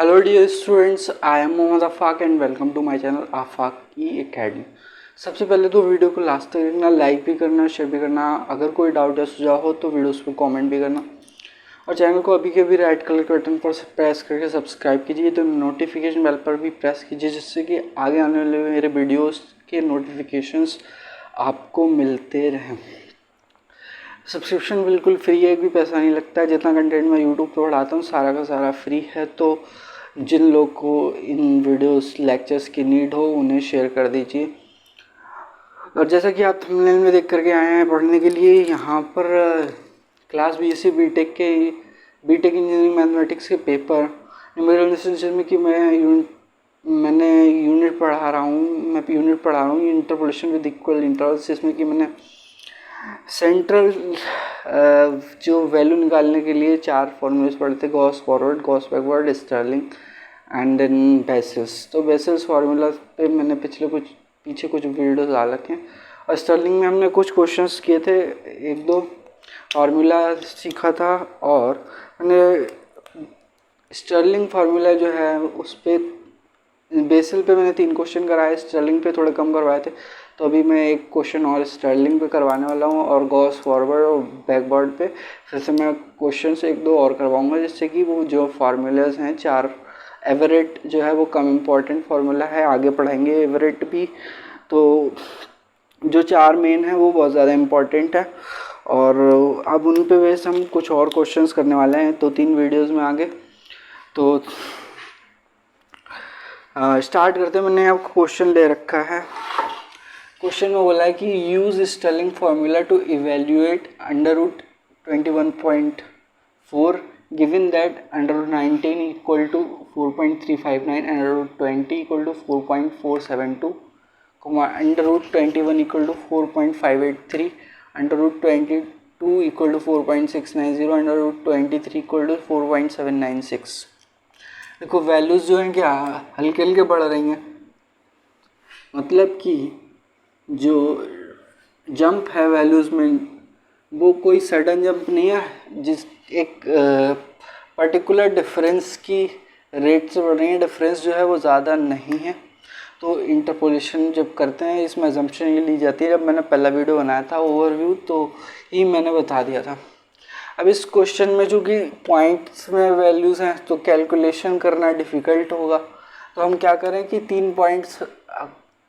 Hello dear students, I am Mohammad Afaq and welcome to my channel Afaq की academy. सबसे पहले तो वीडियो को लास्ट तक देखना, लाइक भी करना, शेयर भी करना। अगर कोई डाउट या सुझाव हो तो वीडियोस पे कमेंट भी करना और चैनल को अभी के भी रेड कलर के बटन पर प्रेस करके सब्सक्राइब कीजिए। तो नोटिफिकेशन बेल पर भी प्रेस कीजिए जिससे कि आगे आने वाले मेरे वीडियोज़ के नोटिफिकेशंस आपको मिलते रहें। सब्सक्रिप्शन बिल्कुल फ्री है, एक भी पैसा नहीं लगता है। जितना कंटेंट मैं यूट्यूब पर पढ़ाता हूँ सारा का सारा फ्री है। तो जिन लोग को इन वीडियोस लेक्चर्स की नीड हो उन्हें शेयर कर दीजिए। और जैसा कि आप थंबनेल में देख करके आए हैं पढ़ने के लिए, यहाँ पर class BSc BTech engineering mathematics के पेपर न्यूमेरिकल रिलेशनशिप में कि मैंने यूनिट पढ़ा रहा हूँ इंटरपोलेशन विद इक्वल इंटरवल्स, जिसमें कि मैंने सेंट्रल जो वैल्यू निकालने के लिए 4 फॉर्मूलेस पढ़े थे: Gauss forward, Gauss backward, Stirling and then Bessel's. तो बेसल्स फार्मूला पे मैंने पीछे कुछ वीडियोस डाल रखे हैं और स्टर्लिंग में हमने कुछ क्वेश्चंस किए थे, 1-2 फार्मूला सीखा था। और मैंने स्टर्लिंग फार्मूला जो है उस पर बेसल पे मैंने 3 क्वेश्चन कराए, स्टर्लिंग पे थोड़े कम करवाए थे। तो अभी मैं एक क्वेश्चन और स्टर्लिंग पे करवाने वाला हूँ और गॉस फॉरवर्ड और बैकवर्ड पे फिर से मैं क्वेश्चन 1-2 और करवाऊँगा, जिससे कि वो जो फार्मूलाज हैं 4, एवरेट जो है वो कम इम्पॉर्टेंट फार्मूला है, आगे पढ़ाएंगे एवरेट भी। तो जो 4 मेन है वो बहुत ज़्यादा इम्पॉर्टेंट है और अब उन पे बेस हम कुछ और क्वेश्चंस करने वाले हैं 2-3 वीडियोज़ में आगे। तो स्टार्ट करते हैं। मैंने अब क्वेश्चन ले रखा है। क्वेश्चन में बोला है कि use Stirling formula to evaluate √21.4 given that √19 equal to 4.359, √20 equal to 4.472, √21 equal to 4.583, √22 equal to 4.690, √23 equal to 4.796। देखो वैल्यूज़ जो हैं क्या हल्के हल्के बढ़ रही हैं, मतलब कि जो जंप है वैल्यूज़ में वो कोई सडन जंप नहीं है, जिस एक पर्टिकुलर डिफरेंस की रेट से बढ़ रही है। डिफरेंस जो है वो ज़्यादा नहीं है। तो इंटरपोलेशन जब करते हैं इसमें अजम्पशन ये ली जाती है। जब मैंने पहला वीडियो बनाया था ओवरव्यू तो ही मैंने बता दिया था। अब इस क्वेश्चन में जो कि पॉइंट्स में वैल्यूज़ हैं तो कैलकुलेशन करना डिफ़िकल्ट होगा। तो हम क्या करें कि 3 पॉइंट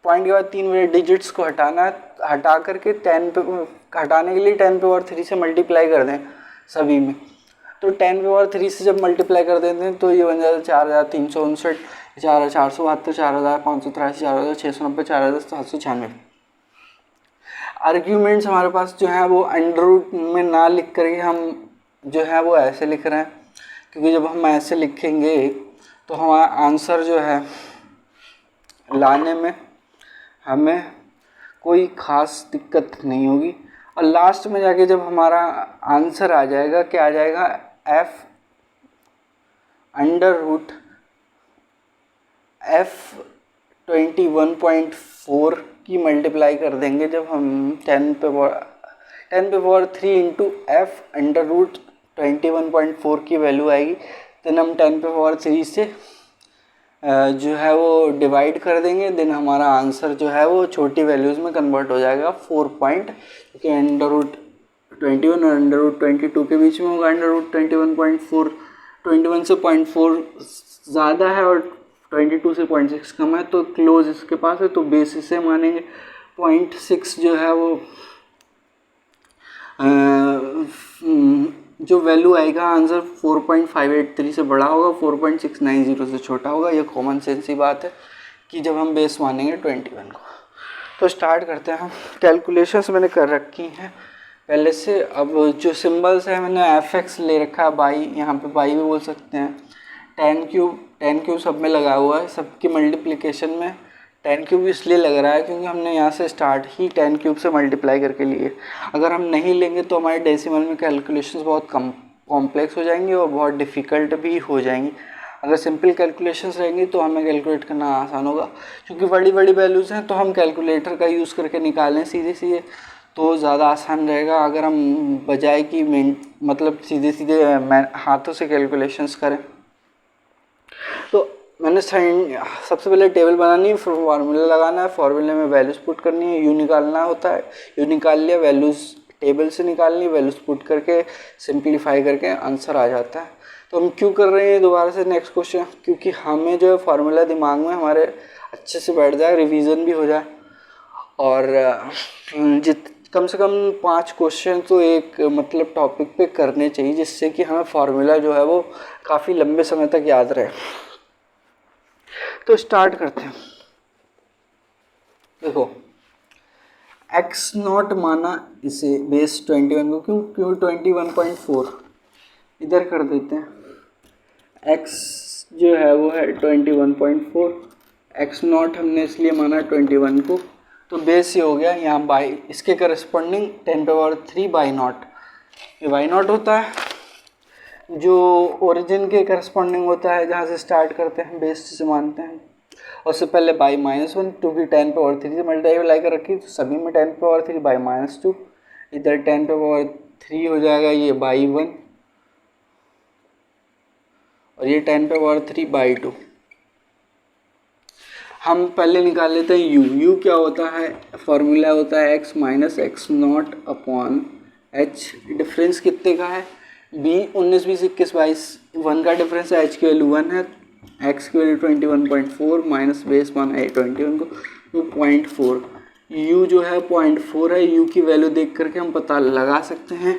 के बाद 3 डिजिट्स को हटा करके 10 पे हटाने के लिए 10 पे और 3 से मल्टीप्लाई कर दें सभी में। तो 10 पे और 3 से जब मल्टीप्लाई कर देते हैं तो ये बन जाता है 4359, 4472, 4583, 4690, 4796। आर्ग्यूमेंट्स हमारे पास जो है वो अंडर रूट में ना लिख करके हम जो है वो ऐसे लिख रहे हैं, क्योंकि जब हम ऐसे लिखेंगे तो हमारा आंसर जो है लाने में हमें कोई ख़ास दिक्कत नहीं होगी। और लास्ट में जाके जब हमारा आंसर आ जाएगा, क्या आ जाएगा, f अंडर रूट f21.4 की मल्टीप्लाई कर देंगे। जब हम 10 पे power 3 into f under root 21.4 की वैल्यू आएगी, देन हम 10 पे पावर 3 से जो है वो डिवाइड कर देंगे। देन हमारा आंसर जो है वो छोटी वैल्यूज़ में कन्वर्ट हो जाएगा 4 पॉइंट, क्योंकि अंडर रूट 21 और अंडर रूट 22 के बीच में होगा। अंडर रूट 21.4 21 से 0.4 ज़्यादा है और 22 से 0.6 कम है, तो क्लोज इसके पास है, तो बेसिस से मानेंगे 0.6 जो है वो जो वैल्यू आएगा आंसर 4.583 से बड़ा होगा, 4.690 से छोटा होगा। ये कॉमन सेंस ही बात है कि जब हम बेस मानेंगे 21 को। तो स्टार्ट करते हैं हम। कैलकुलेशंस मैंने कर रखी हैं पहले से। अब जो सिंबल्स है मैंने fx ले रखा है, बाई, यहाँ पे बाई भी बोल सकते हैं। 10 क्यूब सब में लगा हुआ है, सबकी मल्टीप्लिकेशन में 10 क्यूब इसलिए लग रहा है क्योंकि हमने यहाँ से स्टार्ट ही 10 क्यूब से मल्टीप्लाई करके लिए। अगर हम नहीं लेंगे तो हमारे डेसिमल में कैलकुलेशंस बहुत कॉम्प्लेक्स हो जाएंगी और बहुत डिफ़िकल्ट भी हो जाएंगी। अगर सिंपल कैलकुलेशंस रहेंगी तो हमें कैलकुलेट करना आसान होगा, क्योंकि बड़ी बड़ी वैल्यूज़ हैं तो हम कैलकुलेटर का यूज़ करके निकालें सीधे तो ज़्यादा आसान रहेगा। अगर हम बजाय कि मतलब सीधे हाथों से कैलकुलेशंस करें तो मैंने सबसे पहले टेबल बनानी है, फिर फार्मूला लगाना है, फार्मूले में वैल्यूज़ पुट करनी है, यू निकालना होता है, यू निकाल लिया, वैल्यूज़ टेबल से निकालनी, वैल्यूज़ पुट करके सिंप्लीफाई करके आंसर आ जाता है। तो हम क्यों कर रहे हैं दोबारा से नेक्स्ट क्वेश्चन, क्योंकि हमें जो है फार्मूला दिमाग में हमारे अच्छे से बैठ जाए, रिवीजन भी हो जाए, और कम से कम 5 क्वेश्चन तो एक मतलब टॉपिक पे करने चाहिए, जिससे कि हमें फार्मूला जो है वो काफ़ी लंबे समय तक याद रहे। तो स्टार्ट करते हैं। देखो एक्स नॉट माना इसे बेस 21 को, क्यों 21.4 इधर कर देते हैं। एक्स जो है वो है 21.4, एक्स नॉट हमने इसलिए माना 21 को, तो बेस ये हो गया यहाँ बाई, इसके करस्पॉन्डिंग 10⁻³ बाई नॉट, ये बाई नॉट होता है, जो ओरिजिन के करस्पॉन्डिंग होता है, जहाँ से स्टार्ट करते हैं बेस से मानते हैं। और उससे पहले बाई -1 टू भी 10⁻³ से मल्टीप्लाई कर रखी, तो सभी में 10⁻³ बाई -2, इधर 10⁻³ हो जाएगा ये बाई 1, और ये 10⁻³ बाई 2। हम पहले निकाल लेते हैं यू क्या होता है, फॉर्मूला होता है x minus x not upon h, difference कितने का है, b 19 20 21 22 1 का डिफरेंस है, h की वैल्यू 1 है, x की वैल्यू 21.4 माइनस बेस माना है 21 को, तो 0.4, u जो है 0.4 है, u की वैल्यू देख करके हम पता लगा सकते हैं,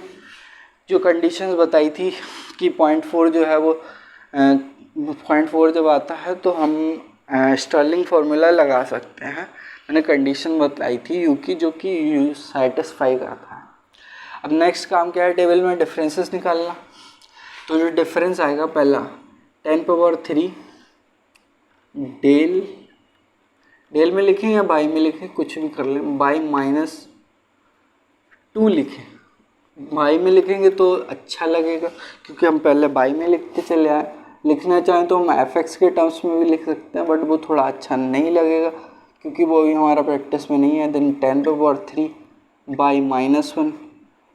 जो कंडीशंस बताई थी कि 0.4 जो है वो 0.4 जब आता है तो हम स्टर्लिंग फार्मूला लगा सकते हैं। मैंने कंडीशन बताई थी यू की, जो कि यू सेटिस्फाई करता है। अब नेक्स्ट काम क्या है, टेबल में डिफरेंसेस निकालना। तो जो डिफरेंस आएगा पहला 10⁻³ डेल में लिखें या बाई में लिखें, कुछ भी कर लें, बाई -2 लिखें, बाई में लिखेंगे तो अच्छा लगेगा, क्योंकि हम पहले बाई में लिखते चले आए। लिखना चाहें तो हम एफ के टर्म्स में भी लिख सकते हैं, बट वो थोड़ा अच्छा नहीं लगेगा, क्योंकि वो भी हमारा प्रैक्टिस में नहीं है। देन 10⁻³ बाई -1,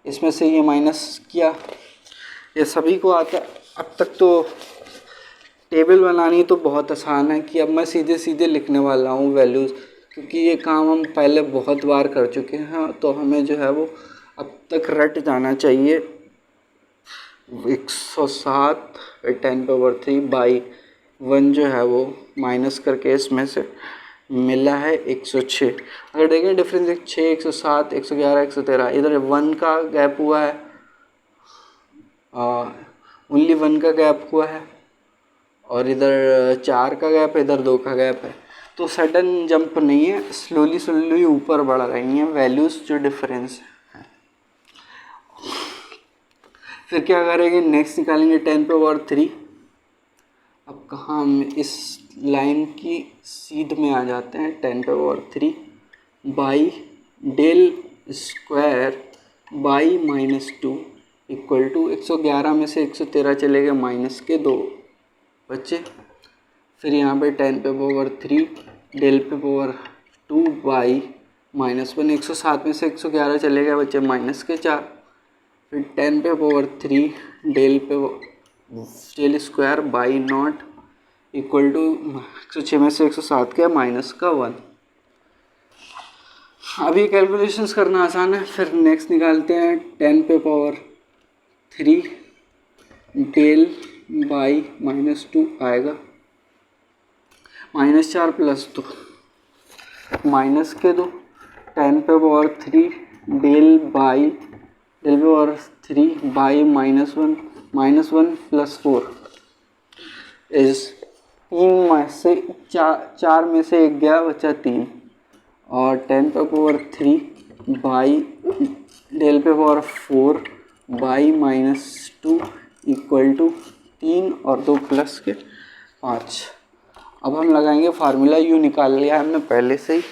इसमें से ये माइनस किया, ये सभी को आता। अब तक तो टेबल बनानी तो बहुत आसान है, कि अब मैं सीधे सीधे लिखने वाला हूँ वैल्यूज़, क्योंकि ये काम हम पहले बहुत बार कर चुके हैं, तो हमें जो है वो अब तक रट जाना चाहिए। 107 10⁻³ बाई 1 जो है वो माइनस करके इसमें से मिला है 106। अगर देखें डिफरेंस 6 107 111 113, इधर 1 का गैप हुआ है, ओनली 1 का गैप हुआ है, और इधर 4 का गैप है, इधर 2 का गैप है। तो सडन जंप नहीं है, स्लोली ऊपर बढ़ रही हैं वैल्यूज़ जो डिफरेंस है। फिर क्या करेंगे, नेक्स्ट निकालेंगे 10⁻³। अब कहाँ हम इस लाइन की सीध में आ जाते हैं। 10⁻³ by del square by -2 equal to 111 में से 113 चले गए, माइनस के 2 बच्चे। फिर यहाँ पे 10⁻³ डेल पे पावर 2 बाई -1, 107 में से 111 चले गए बच्चे, माइनस के 4। फिर 10⁻³ del square by not equal to 106 में से 107 के माइनस का 1। अब ये कैलकुलेशंस करना आसान है। फिर नेक्स्ट निकालते हैं 10⁻³ डेल बाई -2 आएगा, -4 प्लस 2 माइनस के 2। 10⁻³ del power 3 by -1 plus 4 is 3 में से 4 में से 1 गया, बचा 3। और 10⁻³ बाई डेल पे पावर 4 बाई -2 इक्वल टू 3 और 2 प्लस के 5। अब हम लगाएंगे फार्मूला, यू निकाल लिया हमने पहले से ही।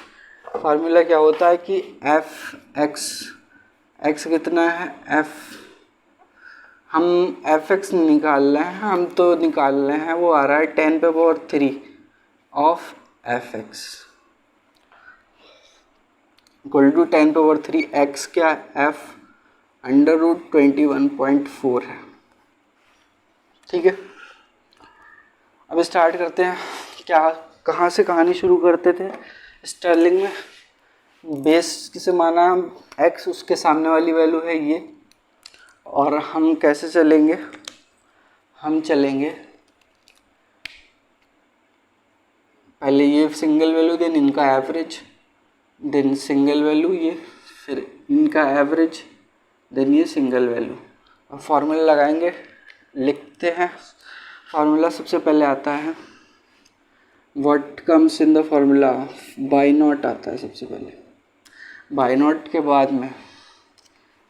फार्मूला क्या होता है कि एक्स कितना है, हम एफ निकाल रहे हैं, हम तो निकाल रहे हैं, वो आ रहा है 10⁻³ of F equal to 10⁻³ X क्या है, एफ √21.4 है। ठीक है, अब स्टार्ट करते हैं। क्या कहाँ से कहानी शुरू करते थे? स्टर्लिंग में बेस किसे माना x, उसके सामने वाली वैल्यू है ये। और हम कैसे चलेंगे? हम चलेंगे पहले ये सिंगल वैल्यू, देन इनका एवरेज, देन सिंगल वैल्यू ये, फिर इनका एवरेज, देन ये सिंगल वैल्यू। अब फॉर्मूला लगाएंगे, लिखते हैं। फार्मूला सबसे पहले आता है what comes in the formula, by not आता है सबसे पहले। बाई नॉट के बाद में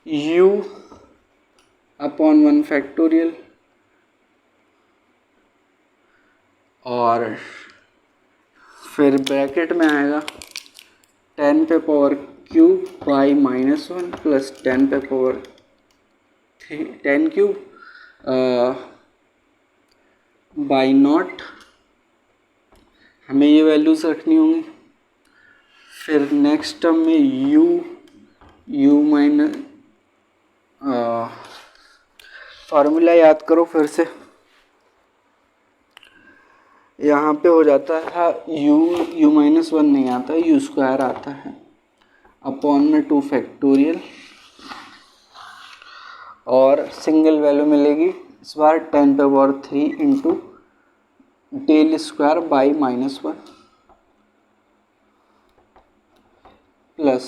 u अपॉन 1 फैक्टोरियल और फिर ब्रैकेट में आएगा 10 पे पावर क्यूब बाई -1 प्लस 10 पे पावर 10 क्यूब बाई नॉट। हमें ये वैल्यूज रखनी होंगी। फिर नेक्स्ट टर्म में u माइनस, फार्मूला याद करो फिर से। यहाँ पे हो जाता है u -1 नहीं आता, u स्क्वायर आता है अपॉन में 2 फैक्टोरियल और सिंगल वैल्यू मिलेगी इस बार 10 पे power 3 into del square by -1 plus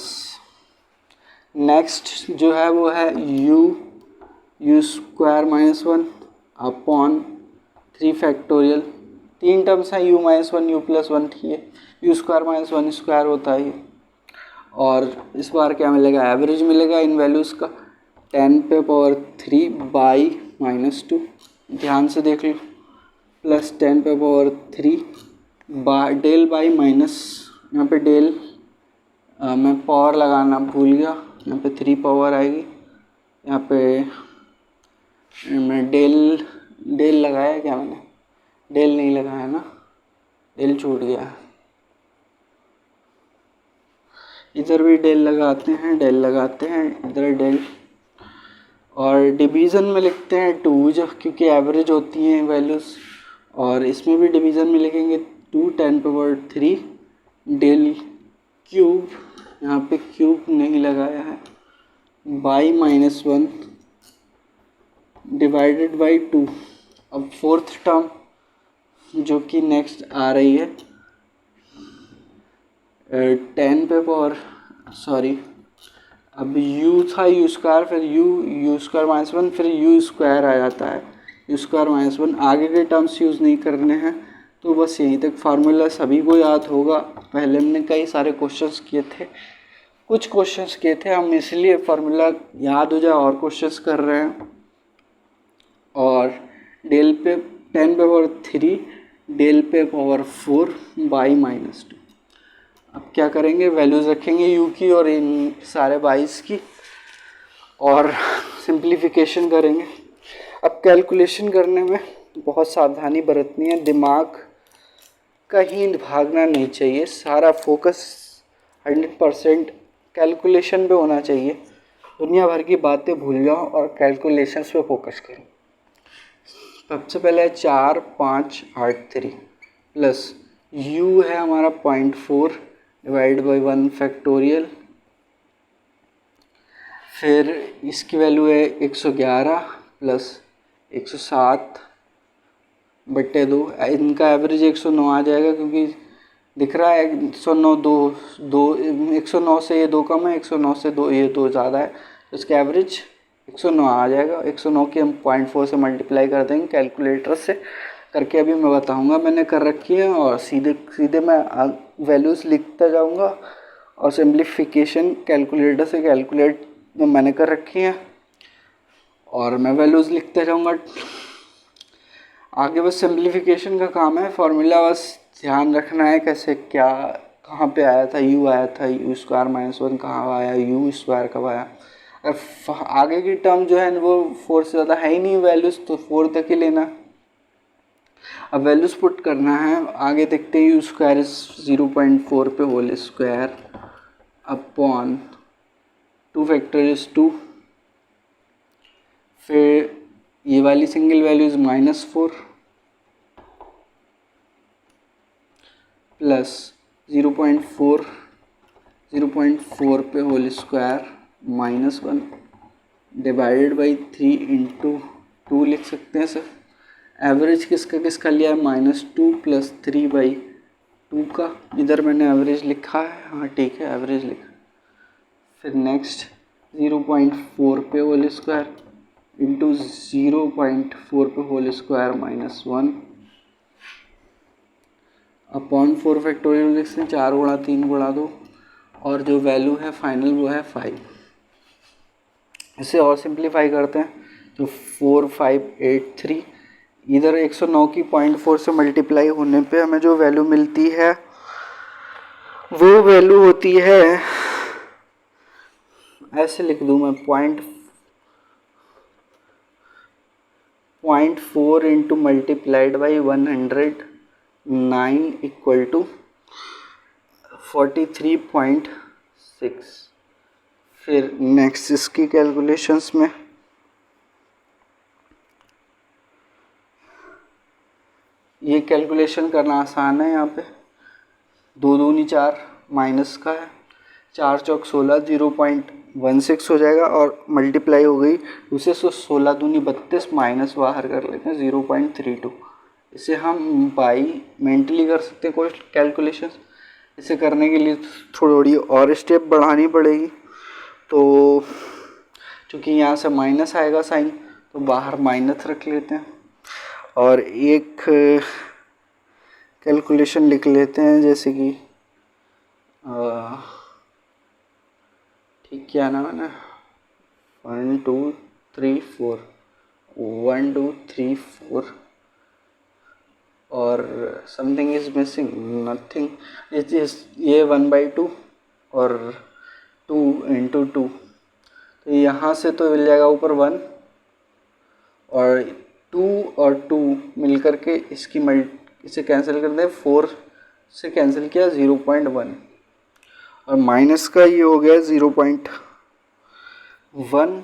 next जो है वो है u स्क्वायर -1 अपॉन 3 फैक्टोरियल। तीन टर्म्स हैं, u -1 u प्लस 1 थी, u स्क्वायर -1 स्क्वायर होता है। और इस बार क्या मिलेगा? एवरेज मिलेगा इन वैल्यूज़ का 10 पे पावर 3 बाई -2, ध्यान से देख लो, प्लस 10 पे पावर 3 डेल बाई माइनस, यहाँ पे डेल मैं पावर लगाना भूल गया, यहाँ पे 3 पावर आएगी, यहाँ पे मैं डेल लगाया क्या मैंने? डेल नहीं लगाया ना, डेल छूट गया। इधर भी डेल लगाते हैं, डेल लगाते हैं, इधर डेल। और डिवीज़न में लिखते हैं 2 जो, क्योंकि एवरेज होती हैं वैल्यूज़। और इसमें भी डिवीज़न में लिखेंगे 2 10 पावर 3 डेल क्यूब, यहाँ पे क्यूब नहीं लगाया है, बाई -1 डिवाइडेड बाई 2। अब फोर्थ टर्म जो कि नेक्स्ट आ रही है 10 पे पावर, सॉरी अब u था u स्क्वायर, फिर u स्क्वायर -1, फिर u स्क्वायर आ जाता है, u स्क्वायर -1। आगे के टर्म्स यूज़ नहीं करने हैं, तो बस यहीं तक। फार्मूला सभी को याद होगा, पहले हमने कई सारे क्वेश्चंस किए थे, कुछ क्वेश्चंस किए थे हम, इसलिए फार्मूला याद हो जाए और क्वेश्चंस कर रहे हैं। और डेल पे 10 पे पावर 3 डेल पे पावर 4 बाई -2। अब क्या करेंगे? वैल्यूज़ रखेंगे u की और इन सारे बाइस की और सिंप्लीफिकेशन करेंगे। अब कैलकुलेशन करने में बहुत सावधानी बरतनी है, दिमाग कहीं भागना नहीं चाहिए, सारा फोकस 100% कैलकुलेशन पे होना चाहिए। दुनिया भर की बातें भूल जाओ और कैलकुलेशंस पे फोकस करो। सबसे पहले 4 5 8 3 प्लस u है हमारा 0.4 डिवाइड बाई 1 फैक्टोरियल, फिर इसकी वैल्यू है 111 प्लस 107 बट्टे 2। इनका एवरेज 109 आ जाएगा, क्योंकि दिख रहा है 109 दो 109 से ये 2 कम है, 109 से 2 ये 2 ज़्यादा है, तो इसका एवरेज 109 आ जाएगा। 109 की हम 0.4 से मल्टीप्लाई कर देंगे, कैलकुलेटर से करके अभी मैं बताऊंगा, मैंने कर रखी है। और सीधे मैं वैल्यूज़ लिखता जाऊंगा और सिंप्लीफिकेशन कैलकुलेटर से कैलकुलेट मैंने कर रखी है और मैं वैल्यूज़ लिखते जाऊंगा। आगे बस सिंप्लीफिकेशन का काम है, फार्मूला बस ध्यान रखना है कैसे क्या कहाँ पे आया था, u आया था, u स्क्वायर -1 कहाँ आया, u स्क्वायर कब आया। अगर आगे की टर्म जो है वो 4 से ज़्यादा है ही नहीं वैल्यूज़, तो 4 तक ही लेना। अब वैल्यूज़ पुट करना है, आगे देखते हैं। u स्क्वायर 0.4 पे होल स्क्वायर अपॉन 2 फैक्टोरियल 2, फिर ये वाली सिंगल वैल्यू इज़ -4 प्लस 0.4 पे whole square -1 divided by 3 into 2 लिख सकते हैं सर। एवरेज किसका किसका लिया है, -2 + 3/2 का, इधर मैंने एवरेज लिखा है, हाँ ठीक है एवरेज लिखा। फिर नेक्स्ट 0.4 पे होल स्क्वायर इंटू 0.4 पे होल स्क्वायर -1 अपॉन 4 फैक्टोरियल लिख सकते हैं, 4 गुणा 3 गुणा 2, और जो वैल्यू है फाइनल वो है 5। इसे और सिंप्लीफाई करते हैं तो 4583, इधर 109 की 0.4 से मल्टीप्लाई होने पे हमें जो वैल्यू मिलती है वो वैल्यू होती है, ऐसे लिख दूं मैं, 0.4 into multiplied by 109 equal to 43.6। फिर नेक्स्ट इसकी कैलकुलेशंस में ये कैलकुलेशन करना आसान है, यहाँ पे 2 दूनी 4 माइनस का है, 4 चौक 16, 0.16 हो जाएगा, और मल्टीप्लाई हो गई उसे 16 दूनी 32 माइनस बाहर कर लेते हैं 0.32। इसे हम बाई मेंटली कर सकते हैं कोई कैलकुलेशन। इसे करने के लिए थोड़ी और स्टेप बढ़ानी पड़ेगी, तो चूँकि यहाँ से माइनस आएगा साइन तो बाहर माइनस रख लेते हैं, और एक कैलकुलेशन लिख लेते हैं, जैसे कि ठीक क्या नाम है ना, 1 2 3 4 1 2 3 4 और समथिंग इज मिसिंग, नथिंग, ये 1/2 और 2 इंटू 2, तो यहाँ से तो मिल जाएगा ऊपर 1, और 2 और 2 मिल करके इसे कैंसिल कर दें, 4 से कैंसिल किया 0.1, और माइनस का ये हो गया 0.1,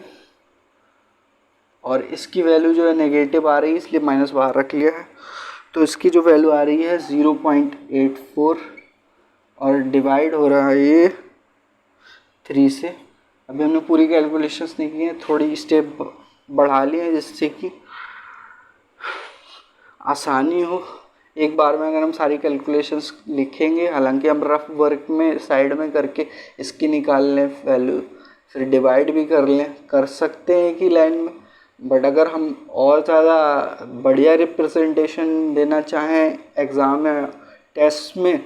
और इसकी वैल्यू जो है नेगेटिव आ रही है इसलिए माइनस बाहर रख लिया है, तो इसकी जो वैल्यू आ रही है 0.84, और डिवाइड हो रहा है ये 3 से। अभी हमने पूरी कैलकुलेशंस नहीं की हैं, थोड़ी स्टेप बढ़ा लिए हैं जिससे कि आसानी हो। एक बार में अगर हम सारी कैलकुलेशंस लिखेंगे, हालांकि हम रफ वर्क में साइड में करके इसकी निकाल लें वैल्यू, फिर डिवाइड भी कर सकते हैं एक ही लाइन में, बट अगर हम और ज़्यादा बढ़िया रिप्रेजेंटेशन देना चाहें एग्ज़ाम या टेस्ट में,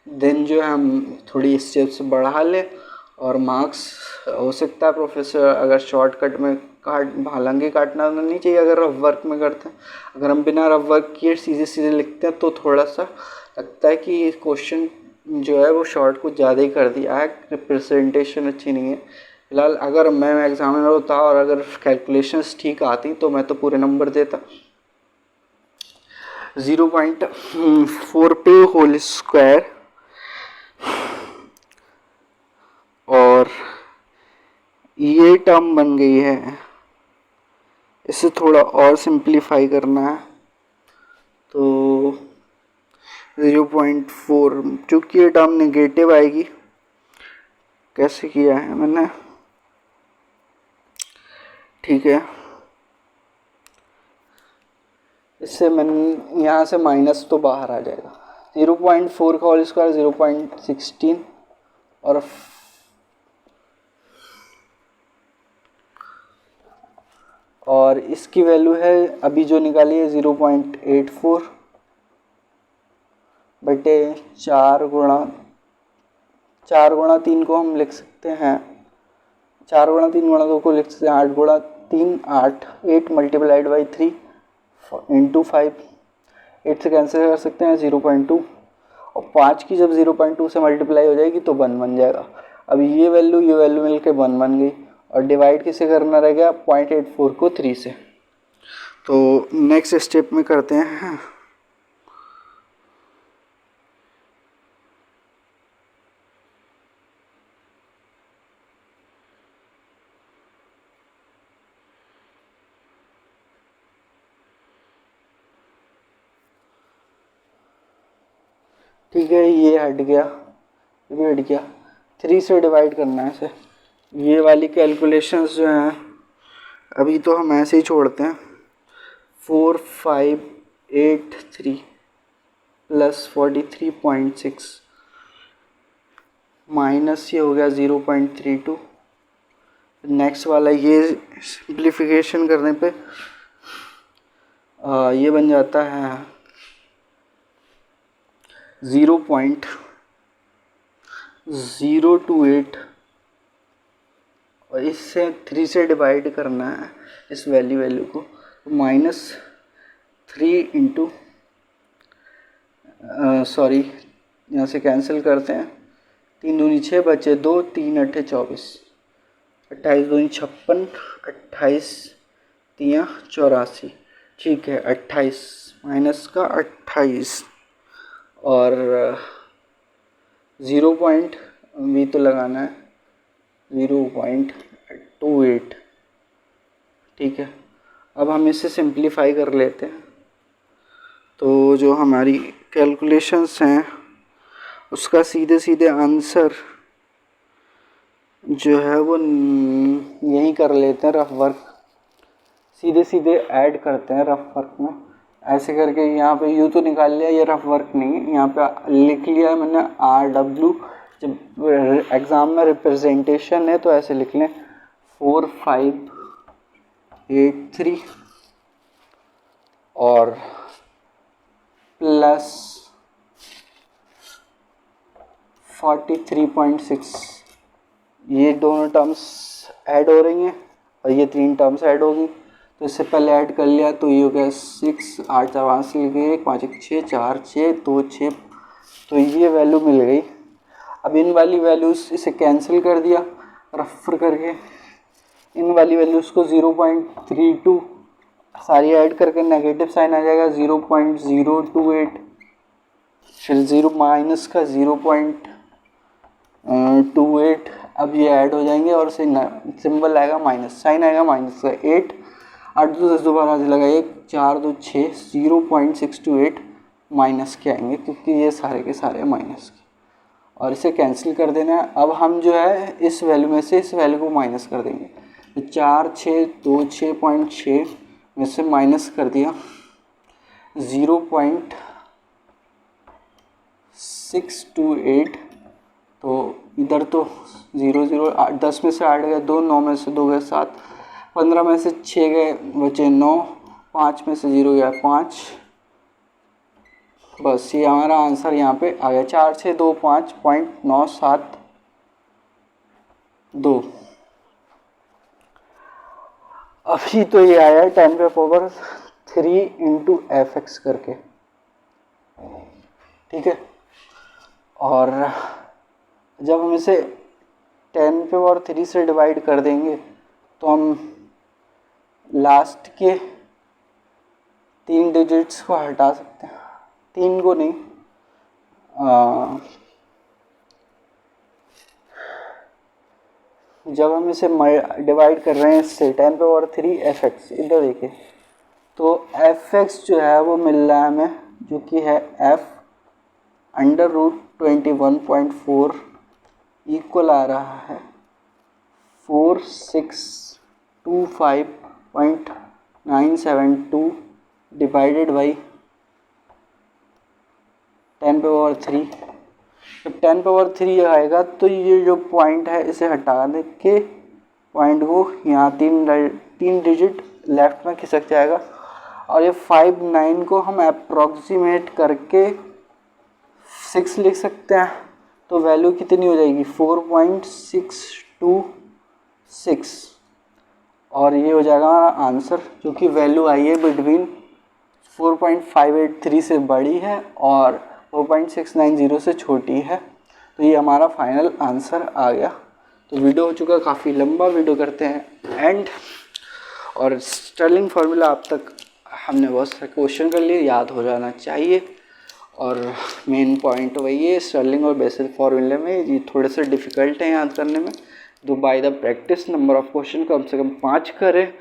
देन जो है हम थोड़ी स्टेप्स बढ़ा लें, और मार्क्स हो सकता है प्रोफेसर अगर शॉर्टकट में हालांकि काटना तो नहीं चाहिए अगर रफ वर्क में करते हैं, अगर हम बिना रफ वर्क किए सीधे सीधे लिखते हैं तो थोड़ा सा लगता है कि क्वेश्चन जो है वो शॉर्ट कुछ ज़्यादा ही कर दिया है, रिप्रेजेंटेशन अच्छी नहीं है। फिलहाल अगर मैं एग्जामिनर होता और अगर कैलकुलेशंस ठीक आती तो मैं तो पूरे नंबर देता। 0.4 पे होल स्क्वायर और ये टर्म बन गई है, इसे थोड़ा और सिंप्लीफाई करना है, तो 0.4 चूँकि ये टर्म नेगेटिव आएगी, कैसे किया है मैंने, ठीक है, इससे मैंने यहाँ से माइनस तो बाहर आ जाएगा, 0.4 का होल स्क्वायर 0.16 और इसकी वैल्यू है अभी जो निकाली है 0.84 बटे 4 गुणा 3 को हम लिख सकते हैं, 4 गुणा 3 गुणा 2 को लिख सकते हैं 8 गुणा 3 8, 8 मल्टीप्लाइड बाई 3 इंटू 5, 8 से कैंसिल कर सकते हैं 0.2, और 5 की जब 0.2 से मल्टीप्लाई हो जाएगी तो 1 बन जाएगा। अब ये वैल्यू मिल के 1 बन गई, और डिवाइड किसे करना रह गया 0.84 को 3 से। तो नेक्स्ट स्टेप में करते हैं, ठीक है, ये हट गया, ये भी हट गया। 3 से डिवाइड करना है इसे। ये वाली कैलकुलेशंस जो हैं अभी तो हम ऐसे ही छोड़ते हैं। 4583 प्लस 43.6 माइनस ये हो गया 0.32। नेक्स्ट वाला ये सिंप्लीफिकेशन करने पे ये बन जाता है 0.028 और इससे 3 से डिवाइड करना है इस वैल्यू को। तो -3 इंटू सॉरी यहाँ से कैंसिल करते हैं। 3 दूनी 6 बचे 2, 3 अट्ठे 24, 28 दूनी 56, 28 3 84। ठीक है, 28 माइनस का 28 और 0 पॉइंट भी तो लगाना है 0.28। ठीक है, अब हम इसे सिंप्लीफाई कर लेते हैं। तो जो हमारी कैलकुलेशंस हैं उसका सीधे सीधे आंसर जो है वो यही कर लेते हैं, रफ वर्क सीधे सीधे ऐड करते हैं रफ वर्क में। ऐसे करके यहाँ पे यू तो निकाल लिया, ये रफ वर्क नहीं है, यहाँ पे लिख लिया है मैंने RW। जब एग्ज़ाम में रिप्रेजेंटेशन है तो ऐसे लिख लें 4583 और प्लस 43.6। ये दोनों टर्म्स ऐड हो रही हैं और ये 3 टर्म्स ऐड होगी। तो इससे पहले ऐड कर लिया तो ये हो गया 6 8 4 5 1 5 1 6 4 6 2 6। तो ये वैल्यू मिल गई। अब इन वाली वैल्यूज़ इसे कैंसिल कर दिया रफर करके, इन वाली वैल्यूज़ को 0.32 सारी ऐड करके नेगेटिव साइन आ जाएगा 0.028, फिर 0 माइनस का 0.28। अब ये ऐड हो जाएंगे और सिंबल आएगा माइनस, साइन आएगा माइनस का 8 8 2 10 दोबारा से लगा 1 4 2 6 0.628 माइनस के आएंगे क्योंकि ये सारे के सारे माइनस के, और इसे कैंसिल कर देना है। अब हम जो है इस वैल्यू में से इस वैल्यू को माइनस कर देंगे। तो 4 6 2 6.6 में से माइनस कर दिया 0.628। तो इधर तो 0 0 10 में से 8 गए 2, 9 में से 2 गए 7, 15 में से 6 गए बचे 9, 5 में से 0 गया 5। बस ये हमारा आंसर यहाँ पे आ गया 4625.972। अभी तो ये आया 10⁻³ इंटू fx करके। ठीक है, और जब हम इसे 10⁻³ से डिवाइड कर देंगे तो हम लास्ट के 3 डिजिट्स को हटा सकते हैं, 3 को नहीं, जब हम इसे डिवाइड कर रहे हैं इससे 10⁻³ fx, इधर देखिए तो fx जो है वो मिल रहा है हमें, जो कि है f√21.4 इक्वल आ रहा है 4625.972 डिवाइडेड बाई 10⁻³। जब 10⁻³ आएगा तो ये जो पॉइंट है इसे हटा दे के पॉइंट को यहाँ 3 डिजिट लेफ्ट में खिसक जाएगा, और ये 59 को हम अप्रॉक्सीमेट करके 6 लिख सकते हैं। तो वैल्यू कितनी हो जाएगी 4.626, और ये हो जाएगा हमारा आंसर, जो कि वैल्यू आई है बिटवीन 4.583 से बड़ी है और 4.690 से छोटी है। तो ये हमारा फाइनल आंसर आ गया। तो वीडियो हो चुका काफ़ी लंबा, वीडियो करते हैं एंड। और स्टर्लिंग फार्मूला आप तक हमने बहुत सारे क्वेश्चन कर लिए, याद हो जाना चाहिए, और मेन पॉइंट वही है स्टर्लिंग और बेसिल फार्मूले में ये थोड़े से डिफ़िकल्ट हैं याद करने में। तो by the practice number of question कम से कम 5 करें,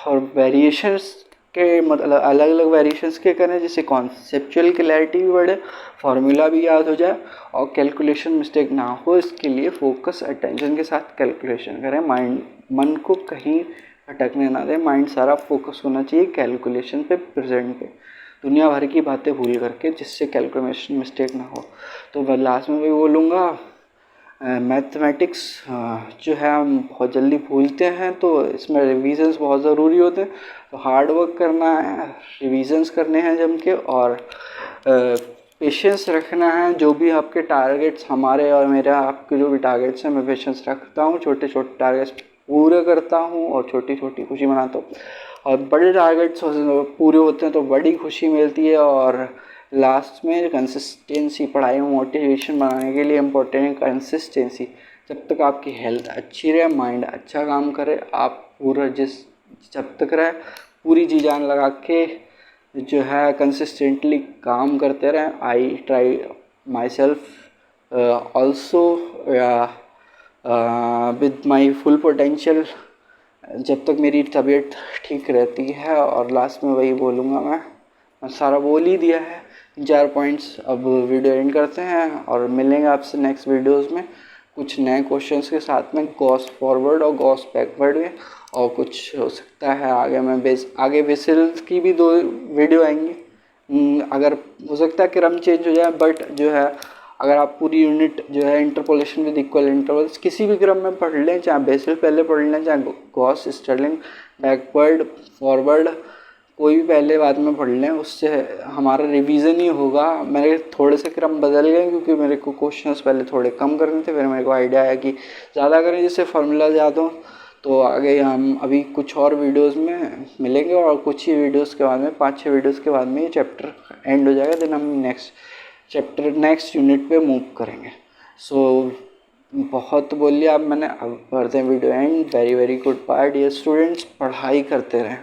और वेरिएशंस के मतलब अलग अलग वेरिएशंस के करें, जिससे कॉन्सेप्चुअल क्लैरिटी भी बढ़े, फार्मूला भी याद हो जाए और कैलकुलेशन मिस्टेक ना हो। इसके लिए फोकस अटेंशन के साथ कैलकुलेशन करें, मन को कहीं भटकने ना दें, माइंड सारा फोकस होना चाहिए कैलकुलेशन पे, प्रेजेंट पे, दुनिया भर की बातें भूल करके, जिससे कैलकुलेशन मिस्टेक ना हो। तो मैं लास्ट में भी बोलूँगा, मैथमेटिक्स जो है हम बहुत जल्दी भूलते हैं, तो इसमें रिविजन्स बहुत ज़रूरी होते हैं। तो हार्ड वर्क करना है, रिविजन्स करने हैं जम के, और पेशेंस रखना है। जो भी आपके टारगेट्स, हमारे और मेरा आपके जो भी टारगेट्स हैं, मैं पेशेंस रखता हूँ, छोटे छोटे टारगेट्स पूरे करता हूँ और छोटी छोटी खुशी मनाता हूँ। और बड़े टारगेट्स पूरे होते हैं तो बड़ी खुशी मिलती है। और लास्ट में कंसिस्टेंसी, पढ़ाई में मोटिवेशन बनाने के लिए इम्पोर्टेंट है कंसिस्टेंसी। जब तक आपकी हेल्थ अच्छी रहे, माइंड अच्छा काम करे, आप पूरा जब तक रहे पूरी जी जान लगा के जो है कंसिस्टेंटली काम करते रहें। I try my self also with my full potential, जब तक मेरी तबीयत ठीक रहती है। और लास्ट में वही बोलूँगा, मैं सारा बोल ही दिया है, 4 पॉइंट्स। अब वीडियो एंड करते हैं और मिलेंगे आपसे नेक्स्ट वीडियोस में कुछ नए क्वेश्चंस के साथ में, गॉस फॉरवर्ड और गॉस बैकवर्ड में। और कुछ हो सकता है आगे मैं आगे बेसिल्स की भी 2 वीडियो आएंगी। अगर हो सकता है क्रम चेंज हो जाए, बट जो है अगर आप पूरी यूनिट जो है इंटरपोलेशन विद इक्वल इंटरवल्स किसी भी क्रम में पढ़ लें, चाहे बेसिल पहले पढ़ लें, चाहे गॉस, स्टर्लिंग, बैकवर्ड, फॉरवर्ड, कोई भी पहले बाद में पढ़ लें, उससे हमारा रिवीजन ही होगा। मेरे थोड़े से क्रम बदल गए क्योंकि मेरे को क्वेश्चंस पहले थोड़े कम करने थे, फिर मेरे को आइडिया आया कि ज़्यादा करें जिससे फार्मूला याद हो। तो आगे हम अभी कुछ और वीडियोस में मिलेंगे और कुछ ही वीडियोस के बाद में, 5-6 वीडियोस के बाद में ये चैप्टर एंड हो जाएगा। देन हम नेक्स्ट यूनिट पे मूव करेंगे। सो बहुत बोल लिया अब मैंने, अब करते हैं video end. Very very good bye dear students, पढ़ाई करते रहें।